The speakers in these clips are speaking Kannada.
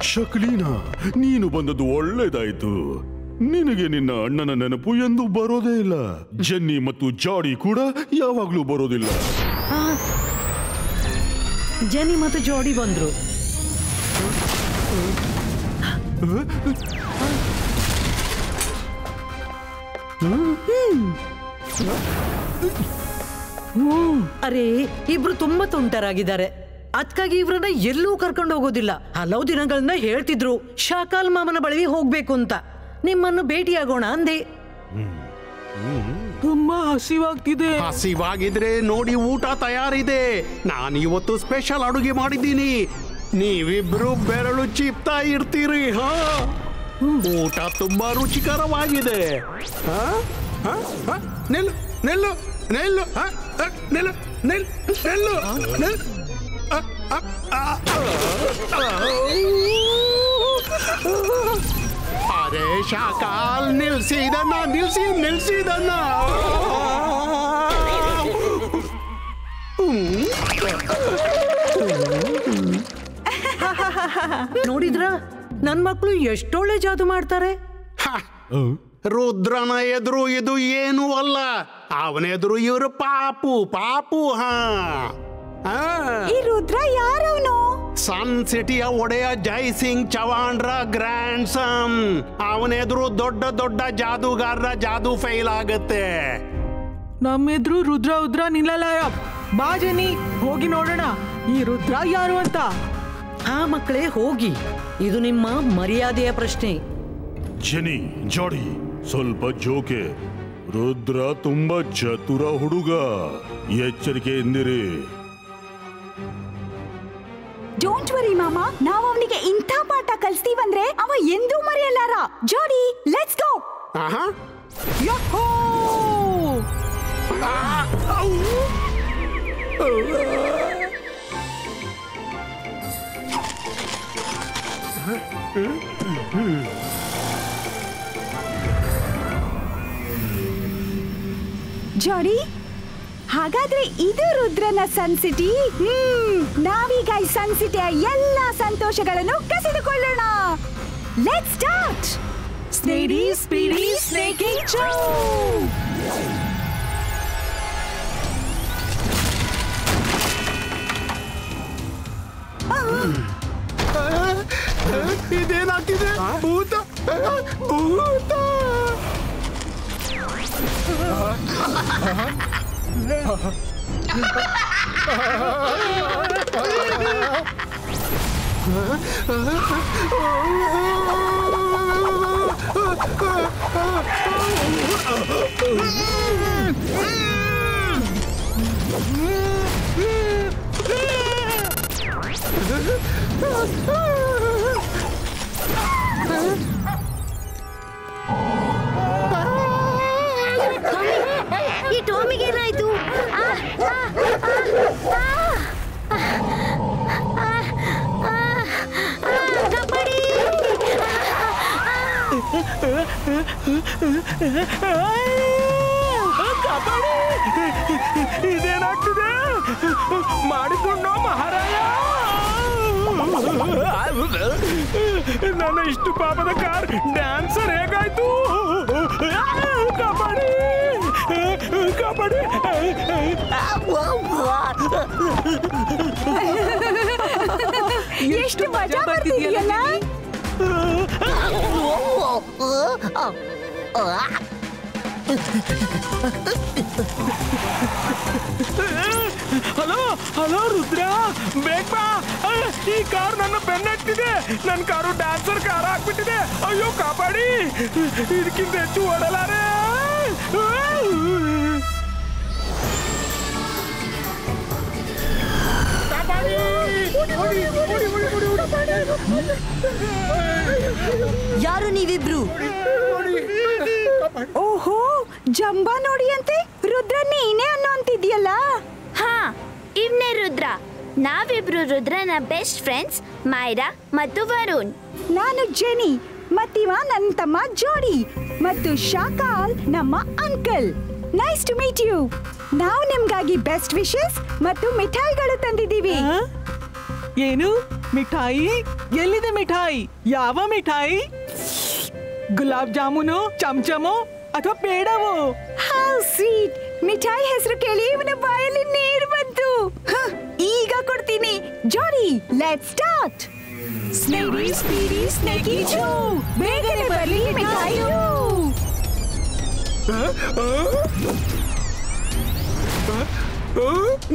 ಶಕ್ಲೀನಾ, ನೀನು ಬಂದದ್ದು ಒಳ್ಳೇದಾಯ್ತು. ನಿನಗೆ ನಿನ್ನ ಅಣ್ಣನ ನೆನಪು ಎಂದು ಬರೋದೇ ಇಲ್ಲ. ಜೆನ್ನಿ ಮತ್ತು ಜಾಡಿ ಕೂಡ ಯಾವಾಗ್ಲೂ ಬರೋದಿಲ್ಲ. ಜೆನ್ನಿ ಮತ್ತು ಜಾಡಿ ಬಂದ್ರು. ಅರೆ, ಇಬ್ರು ತುಂಬಾ ತುಂಟರಾಗಿದ್ದಾರೆ. ಅದಕ್ಕಾಗಿ ಇವ್ರನ್ನ ಎಲ್ಲೂ ಕರ್ಕೊಂಡು ಹೋಗೋದಿಲ್ಲ. ಹಲವು ದಿನಗಳನ್ನ ಹೇಳ್ತಿದ್ರು ಶಾಕಾಲ್ ಮಾಮನ ಬಳಿ ಹೋಗ್ಬೇಕು ಅಂತ. ನಿಮ್ಮನ್ನು ಭೇಟಿಯಾಗೋಣ ಅಂದೆ. ತುಂಬಾ ಹಸಿವಾಗ್ತಿದೆ. ಹಸಿವಾಗಿದ್ರೆ ನೋಡಿ, ಊಟ ತಯಾರಿದೆ. ನಾನು ಇವತ್ತು ಸ್ಪೆಷಲ್ ಅಡುಗೆ ಮಾಡಿದ್ದೀನಿ. ನೀವಿಬ್ರು ಬೆರಳು ಚಿಪ್ತಾ ಇರ್ತೀರಿ. ಊಟ ತುಂಬಾ ರುಚಿಕರವಾಗಿದೆ. ನಿಲ್ಲು ನಿಲ್ಲು ನಿಲ್ಲು ನಿಲ್ಲು ನಿಲ್ಲು ನಿಲ್ಲು ನಿಲ್ಲು. ಅರೆ ಶಾಕಾಲ್, ನಿಲ್ಸಿದನ್ನ ನಿಲ್ಸಿ ನಿಲ್ಸಿದನ್ನ. ನೋಡಿದ್ರ, ನನ್ ಮಕ್ಳು ಎಷ್ಟೊಳ್ಳೆ ಜಾದು ಮಾಡ್ತಾರೆ. ರುದ್ರನ ಎದುರು ಇದು ಏನೂ ಅಲ್ಲ. ಅವನೆದುರು ಇವರು ಪಾಪು ಪಾಪು. ಈ ರುದ್ರ ಯಾರವನು? ಸನ್ ಸಿಟಿಯ ಒಡೆಯ ಜೈ ಸಿಂಗ್ ಚವಾಣ್ರ ಗ್ರ್ಯಾಂಡ್ ಸನ್. ಅವನೆದುರು ದೊಡ್ಡ ದೊಡ್ಡ ಜಾದೂಗಾರರ ಜಾದೂ ಫೈಲ್ ಆಗುತ್ತೆ. ನಮ್ಮೆದ್ರು ರುದ್ರ ಉದ್ರ ನಿಲ್ಲಲ್ಲ. ಬಾ ಜೆನ್ನಿ, ಹೋಗಿ ನೋಡೋಣ ಈ ರುದ್ರ ಯಾರು ಅಂತ. ಮಕ್ಕಳೇ ಹೋಗಿ, ಇದು ನಿಮ್ಮ ಮರ್ಯಾದೆಯ ಪ್ರಶ್ನೆ. ಜೆನ್ನಿ, ಜಾಡಿ, ಸ್ವಲ್ಪ ಜೋಕೆ. ರುದ್ರ ತುಂಬಾ ಚತುರ ಹುಡುಗ, ಎಚ್ಚರಿಕೆಯಿಂದಿರಿ. ಡೋಂಟ್ ವರಿ ಮಾಮ, ನಾವು ಅವನಿಗೆ ಇಂಥ ಪಾಠ ಕಲಿಸ್ತೀವಂದ್ರೆ ಅವ ಎಂದೂ ಮರೆಯಲ್ಲಾರ. ಜಾಡಿ, ಲೆಟ್ಸ್ ಗೋ. ಯಹೋ! ಜಾಡಿ, ಹಾಗಾದ್ರೆ ಇದು ರುದ್ರನ ಸನ್ ಸಿಟಿ. ನಾವೀಗ ಈ ಸನ್ ಸಿಟಿಯ ಎಲ್ಲಾ ಸಂತೋಷಗಳನ್ನು ಕಸಿದುಕೊಳ್ಳೋಣ. Let's start. ಸ್ನೇಡಿ ಸ್ಪೀಡಿ ಸ್ನೇಕಿಂಗ್ ಶೋ. ಇದೇನಾಗ್ತಿದೆ? ಭೂತ ಭೂತ. ಈ ಟಾಮಿಗೆ ಏನಾಯ್ತು? ಕಬಡ್ಡಿ! ಇದೇನಾಗ್ತಿದೆ? ಮಾಡಿಕೊಂಡೋ ಮಹಾರಾಯ. ನನ್ನ ಇಷ್ಟು ಪಾಪದ ಕಾರ್ ಡ್ಯಾನ್ಸರ್ ಹೇಗಾಯ್ತು? ಕಬಡ್ಡಿ ಕಬಡ್ಡಿ. ಎಷ್ಟು ಮಜಾ ಬರ್ತಿದೆಯಲ್ಲ. ಹಲೋ ಹಲೋ ರುದ್ರ, ಬೇಗ ಬಾ. ಈ ಕಾರ್ ನನ್ನ ಬೆನ್ನಟ್ಟಿದೆ. ನನ್ನ ಕಾರು ಡ್ಯಾನ್ಸರ್ ಕಾರ್ ಆಗ್ಬಿಟ್ಟಿದೆ. ಅಯ್ಯೋ ಕಾಪಾಡಿ, ಇದಕ್ಕಿಂತ ಹೆಚ್ಚು ಓಡಲಾರೆ. ಯಾರು ನೀವಿಬ್ರು? ಓಹೋ, ಜಂಬಾ ನೋಡಿ ಅಂತೆ. ರುದ್ರ ನೀನೇ ಅನ್ನೋ ಅಂತಿದ್ಯಲ್ಲ. ಹಾ, ಇವ್ನೇ ರುದ್ರ. ನಾವಿಬ್ರು ರುದ್ರನ ಬೆಸ್ಟ್ ಫ್ರೆಂಡ್ಸ್, ಮೈರಾ ಮತ್ತು ವರುಣ್. ನಾನು ಜೆನಿ, ಮತ್ತಿವ ನನ್ನ ತಮ್ಮ ಜೋಡಿ, ಮತ್ತು ಶಾಕಾಲ್ ನಮ್ಮ uncle. Nice to meet you. ನಾವು ನಿಮ್ಗಾಗಿ ಬೆಸ್ಟ್ ವಿಶಸ್ ಮತ್ತು ಮಿಠಾಯಿಗಳು ತಂದಿದ್ದೀವಿ. ಏನು? ಮಿಠಾಯಿ ಎಲ್ಲಿದೆ ಮಿಠಾಯಿ? ಯಾವ ಮಿಠಾಯಿ? ಗುಲಾಬ್ ಜಾಮೂನು, ಚಮಚಮೋ ಅಥವಾ ಪೇಡವೋ? How sweet! ಮಿಠಾಯಿ ಹೆಸರು ಕೇಳಿ ಇವನ ಬಾಯಲ್ಲಿ ನೀರು ಬಂತು. ಈಗ ಕೊಡ್ತೀನಿ. ಜಾಡಿ, ಲೆಟ್ಸ್ ಸ್ಟಾರ್ಟ್. ಸ್ನೇಡಿ ಸ್ಪೀಡಿ ಸ್ನೇಕಿ ಚೂ, ಬೇಗನೆ ಬರಲಿ ಮಿಠಾಯಿಯು.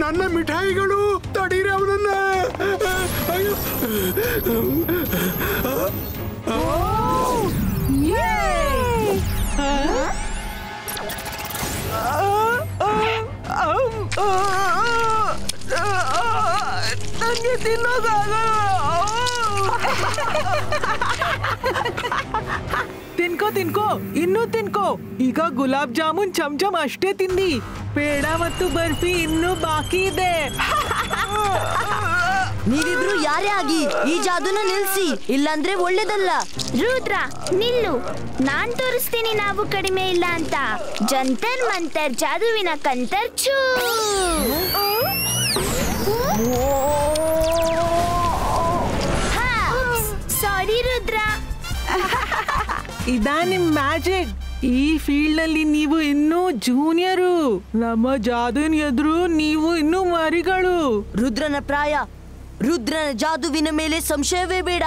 ನನ್ನ ಮಿಠಾಯಿಗಳು ತಡೀರಿ ಅವನನ್ನ. ನನಗೆ ತಿನ್ನೋದಾಗಲ್ಲ. ತಿನ್ಕೋ ತಿನ್ಕೋ, ಇನ್ನೂ ತಿನ್ಕೋ. ಈಗ ಗುಲಾಬ್ ಜಾಮೂನ್ ಚಮಚಮ್ ಅಷ್ಟೇ ತಿಂದಿ. ಪೇಡ ಮತ್ತು ಬರ್ಫಿ ಇನ್ನೂ ಬಾಕಿ ಇದೆ. ನೀವಿಬ್ರು ಯಾರೇ ಆಗಿ ಈ ಜಾದೂನ ನಿಲ್ಸಿ, ಇಲ್ಲಾಂದ್ರೆ ಒಳ್ಳೇದಲ್ಲ. ರುದ್ರ ನಿಲ್ಲು, ನಾನ್ ತೋರಿಸ್ತೀನಿ ನಾವು ಕಡಿಮೆ ಇಲ್ಲ ಅಂತ. ಜಂತರ್ ಮಂತರ್ ಜಾದುವಿನ ಕಂತರ್ ಚೂ. ಸಾರಿ ರುದ್ರ. ಇದಾ ನಿಮ್ ಮ್ಯಾಜಿಕ್. ಈ ಫೀಲ್ಡ್ ನಲ್ಲಿ ನೀವು ಇನ್ನೂ ಜೂನಿಯರು. ನಮ್ಮ ಜಾದೂನ್ ಎದುರು ನೀವು ಇನ್ನೂ ಮರಿಗಳು. ರುದ್ರನ ಪ್ರಾಯ, ರುದ್ರನ ಜಾದುವಿನ ಮೇಲೆ ಸಂಶಯವೇ ಬೇಡ.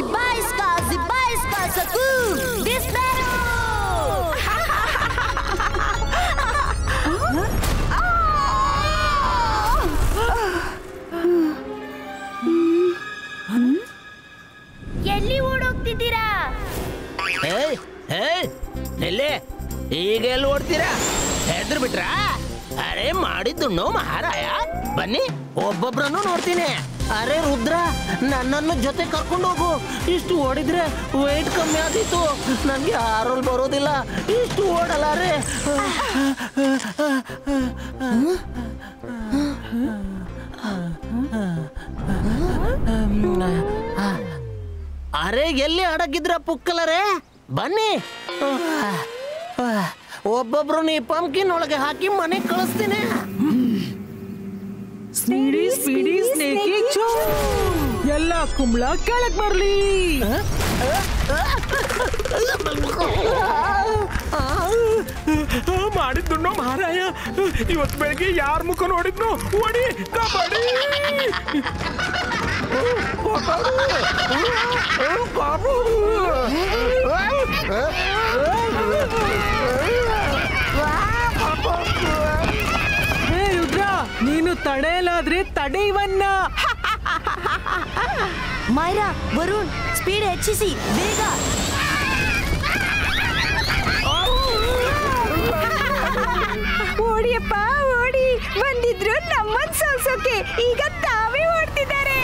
ಇಬ್ಬಾಯಿಸ್ಕಾ ಜಿಬ್ಬಾಯಿಸ್ಕಾ ಸಕು ಡಿಸ್ಪೇರೋ. ಎಲ್ಲಿ ಓಡೋಗ್ತಿದ್ದೀರಾ? ನಿಲ್ಲಿ, ಈಗ ಎಲ್ಲಿ ಓಡ್ತೀರಾ? ಹೆದ್ರ ಬಿಟ್ರ? ಅರೆ ಮಾಡಿದ್ದು ಮಹಾರಾಯ. ಬನ್ನಿ, ಒಬ್ಬೊಬ್ರನ್ನು ನೋಡ್ತೀನಿ. ಅರೆ ರುದ್ರ, ನನ್ನನ್ನು ಜೊತೆ ಕರ್ಕೊಂಡು ಹೋಗು. ಇಷ್ಟು ಓಡಿದ್ರೆ ವೇಟ್ ಕಮ್ಮಿ ಆದೀತು. ನನಗೆ ಹಾರೋಲ್ ಬರೋದಿಲ್ಲ. ಇಷ್ಟು ಓಡಲಾರೆ. ಅರೆ ಎಲ್ಲಿ ಅಡಗಿದ್ರ ಪುಕ್ಕಲರೇ? ಬನ್ನಿ, ಒಬ್ಬೊಬ್ರು ನೀ ಪಂಪ್ಕಿನ್ ಒಳಗೆ ಹಾಕಿ ಮನೆಗೆ ಕಳಿಸ್ತೀನಿ. ಸ್ಪೀಡಿ ಸ್ಪೀಡಿ ಸ್ನೇಕಿ ಚೂ, ಎಲ್ಲ ಕುಂಬಳ ಕೆಳಗ್ ಬರ್ಲಿ. ಮಾಡಿದ್ದು ಮಹಾರಾಯ. ಇವತ್ತು ಬೆಳಗ್ಗೆ ಯಾರ ಮುಖ ನೋಡಿದ್ನು? ಓಡಿ ಕಬಡ್ಡಿ. ಹೇ ರುದ್ರ, ನೀನು ತಡೆಯಲಾದ್ರೆ ತಡೆಯವನ್ನ. ಮೈರಾ, ವರುಣ್, ಸ್ಪೀಡ್ ಹೆಚ್ಚಿಸಿ ಬೇಗ. ಓಡಿಯಪ್ಪ ಓಡಿ, ಬಂದಿದ್ರು ನಮ್ಮನ್ ಸೋಲ್ಸೋಕೆ. ಈಗ ತಾವೇ ಓಡ್ತಿದ್ದಾರೆ.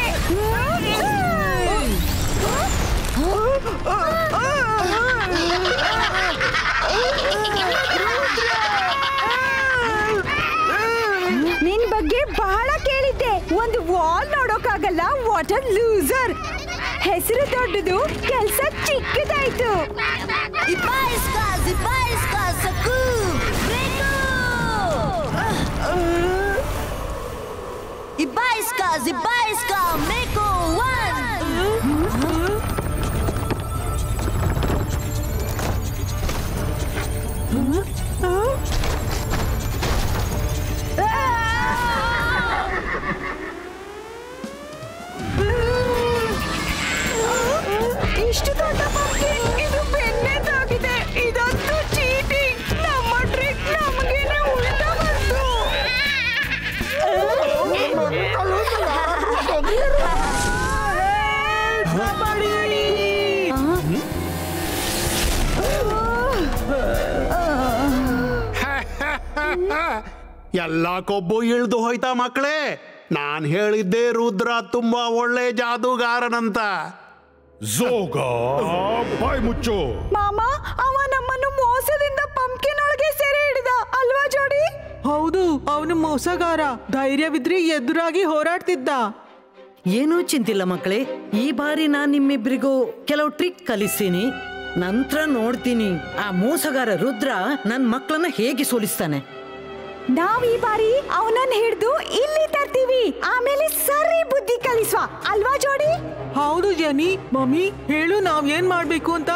ನಿನ್ ಬಗ್ಗೆ ಬಹಳ ಕೇಳಿದ್ದೆ. ಒಂದು ವಾಲ್ ನೋಡೋಕ್ಕಾಗಲ್ಲ. Water loser. ಹೆಸರು ದೊಡ್ಡದು, ಕೆಲಸ ಚಿಕ್ಕದಾಯ್ತು. ಇಬ್ಬಾಯಿಸ್ಕಾ ಜಿಬ್ಬಾಯಿಸ್ಕಾ ಸಕು ಬೇಕು. ಇಬ್ಬಾಯಿಸ್ಕಾ ಜಿಬ್ಬಾಯಿಸ್ಕಾ ಮೇಕೋ ಒನ್. ಇಷ್ಟು ದೊಡ್ಡ ಪಂಪ್ಕಿನ್, ಇದು ಬೆನ್ನೆದಾಗಿದೆ. ಇದಂತೂ ಚೀಟಿಂಗ್. ನಮ್ಮ ಟ್ರಿಕ್ ನಮಗೇನೆ ಉಲ್ಟಾ ಬಂತು. ಎಲ್ಲ ಕೊಬ್ಬು ಇಳ್ದು ಹೋಯ್ತಾ ಮಕ್ಕಳೇ? ನಾನ್ ಹೇಳಿದ್ದೆ ರುದ್ರ ತುಂಬಾ ಒಳ್ಳೆ ಜಾದೂಗಾರನಂತ. ಝೋಗ, ಬಾಯ್ ಮುಚ್ಚು. ಮಾಮ, ಅವ ನಮ್ಮನ್ನು ಮೋಸದಿಂದ ಪಂಪ್ಕಿನ್ ಒಳಗೆ ಸೆರೆ ಹಿಡಿದ ಅಲ್ವಾ ಜೋಡಿ? ಹೌದು, ಅವನು ಮೋಸಗಾರ. ಧೈರ್ಯವಿದ್ರೆ ಎದುರಾಗಿ ಹೋರಾಡ್ತಿದ್ದ. ಏನೂ ಚಿಂತಿಲ್ಲ ಮಕ್ಕಳೇ. ಈ ಬಾರಿ ನಾನ್ ನಿಮ್ಮಿಬ್ರಿಗೂ ಕೆಲವು ಟ್ರಿಕ್ ಕಲಿಸ್ತೀನಿ. ನಂತರ ನೋಡ್ತೀನಿ ಆ ಮೋಸಗಾರ ರುದ್ರ ನನ್ ಮಕ್ಕಳನ್ನ ಹೇಗೆ ಸೋಲಿಸ್ತಾನೆ. ನಾವ್ ಈ ಬಾರಿ ಅವನನ್ನ ಹಿಡಿದು ಇಲ್ಲಿ ತರ್ತೀವಿ. ಆಮೇಲೆ ಸರಿ ಬುದ್ಧಿ ಕಲಿಸುವ. ಹೌದು ಜೆನಿ. ಮಮ್ಮಿ ಹೇಳು, ನಾವ್ ಏನ್ ಮಾಡ್ಬೇಕು ಅಂತ.